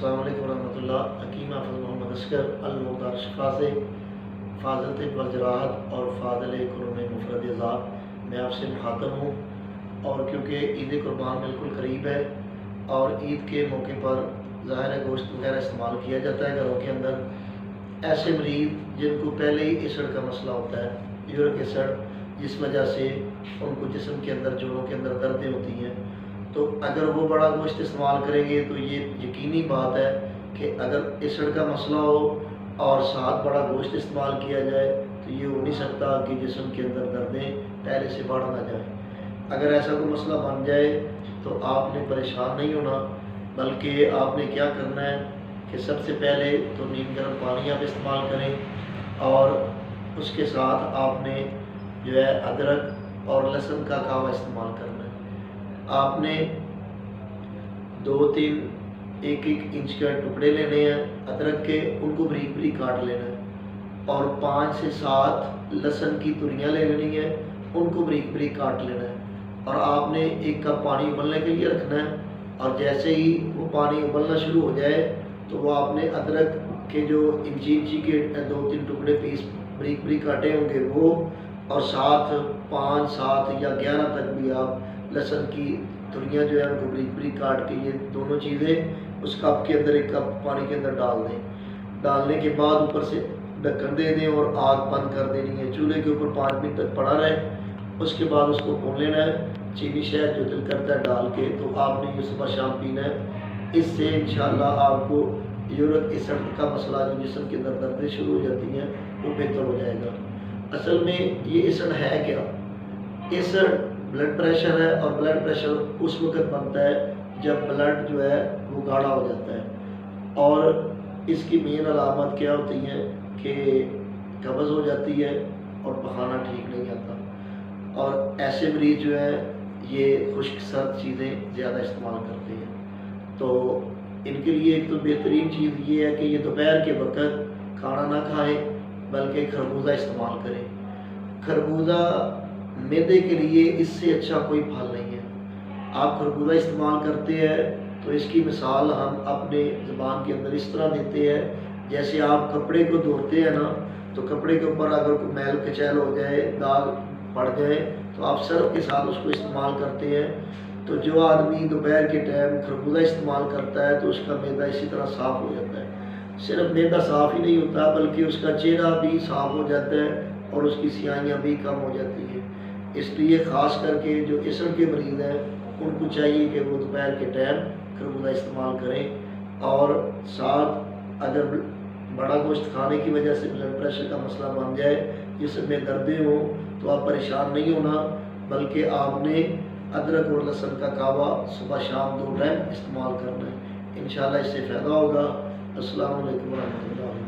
السلام علیکم ورحمۃ اللہ۔ حکیم حافظ محمد اصغر المختار شفا سے فاضل طب والجراحت اور فاضل قرون مفرد ذات میں آپ سے مخاطب ہوں، اور کیونکہ عید قربان بالکل قریب ہے اور عید کے موقع پر ظاہر ہے گوشت وغیرہ استعمال کیا جاتا ہے گھروں کے اندر۔ ایسے مریض جن کو پہلے ہی ایسڈ کا مسئلہ ہوتا ہے، یورک ایسڈ، جس وجہ سے ان کو جسم کے اندر جوڑوں کے اندر دردیں ہوتی ہیں، تو اگر وہ بڑا گوشت استعمال کریں گے تو یہ یقینی بات ہے کہ اگر ایسڈ کا مسئلہ ہو اور ساتھ بڑا گوشت استعمال کیا جائے تو یہ ہو نہیں سکتا کہ جسم کے اندر دردیں پہلے سے بڑھ نہ جائیں۔ اگر ایسا کوئی مسئلہ بن جائے تو آپ نے پریشان نہیں ہونا، بلکہ آپ نے کیا کرنا ہے کہ سب سے پہلے تو نیم گرم پانی آپ استعمال کریں، اور اس کے ساتھ آپ نے جو ہے ادرک اور لہسن کا کاوا استعمال کرنا ہے۔ آپ نے 2-3 1-1 انچ کے ٹکڑے لینے ہیں ادرک کے، ان کو بریک بریک کاٹ لینا ہے، اور 5 سے 7 لہسن کی تریاں لے لینی ہیں، ان کو بریک بریک کاٹ لینا ہے، اور آپ نے 1 کپ پانی ابلنے کے لیے رکھنا ہے، اور جیسے ہی وہ پانی ابلنا شروع ہو جائے تو وہ آپ نے ادرک کے جو انچی کے 2-3 ٹکڑے پیس بریک بریک کاٹے ہوں گے وہ، اور ساتھ 5 7 یا 11 تک بھی آپ لہسن کی تریاں جو ہے ان کو بریک بریک کاٹ کے یہ دونوں چیزیں اس کپ کے اندر 1 کپ پانی کے اندر ڈال دیں۔ ڈالنے کے بعد اوپر سے ڈھکن دے دیں اور آگ بند کر دینی ہے، چولہے کے اوپر 5 منٹ تک پڑا رہے۔ اس کے بعد اس کو بھون لینا ہے، چینی شہد جو دل کرتا ہے ڈال کے، تو آپ نے یہ صبح شام پینا ہے۔ اس سے انشاءاللہ آپ کو یورک ایسڈ کا مسئلہ جو جسم کے اندر دردیں شروع ہو جاتی ہیں وہ بہتر ہو جائے گا۔ اصل میں یہ ایسڈ ہے کیا؟ ایسڈ بلڈ پریشر ہے، اور بلڈ پریشر اس وقت بنتا ہے جب بلڈ جو ہے وہ گاڑھا ہو جاتا ہے، اور اس کی مین علامت کیا ہوتی ہیں کہ قبض ہو جاتی ہے اور پخانہ ٹھیک نہیں آتا، اور ایسے مریض جو ہے یہ خشک سرد چیزیں زیادہ استعمال کرتے ہیں۔ تو ان کے لیے ایک تو بہترین چیز یہ ہے کہ یہ دوپہر کے وقت کھانا نہ کھائیں بلکہ خربوزہ استعمال کریں۔ خربوزہ معدے کے لیے اس سے اچھا کوئی پھل نہیں ہے۔ آپ خربوزہ استعمال کرتے ہیں تو اس کی مثال ہم اپنے زبان کے اندر اس طرح دیتے ہیں، جیسے آپ کپڑے کو دھوتے ہیں نا، تو کپڑے کے اوپر اگر کوئی میل کچیل ہو جائے، داغ پڑ جائے، تو آپ سرف کے ساتھ اس کو استعمال کرتے ہیں۔ تو جو آدمی دوپہر کے ٹائم خربوزہ استعمال کرتا ہے تو اس کا معدہ اسی طرح صاف ہو جاتا ہے۔ صرف معدہ صاف ہی نہیں ہوتا بلکہ اس کا چہرہ بھی صاف ہو جاتا ہے اور اس کی سیاہیاں بھی کم ہو جاتی ہیں۔ اس لیے خاص کر کے جو ایسڈ کے مریض ہیں ان کو چاہیے کہ وہ دوپہر کے ٹائم خربوزہ استعمال کریں، اور ساتھ اگر بڑا گوشت کھانے کی وجہ سے بلڈ پریشر کا مسئلہ بن جائے، جسم میں دردیں ہوں، تو آپ پریشان نہیں ہونا، بلکہ آپ نے ادرک اور لہسن کا کعوہ صبح شام 2 ٹائم استعمال کرنا ہے۔ انشاءاللہ اس سے فائدہ ہوگا۔ السلام علیکم ورحمۃ اللہ۔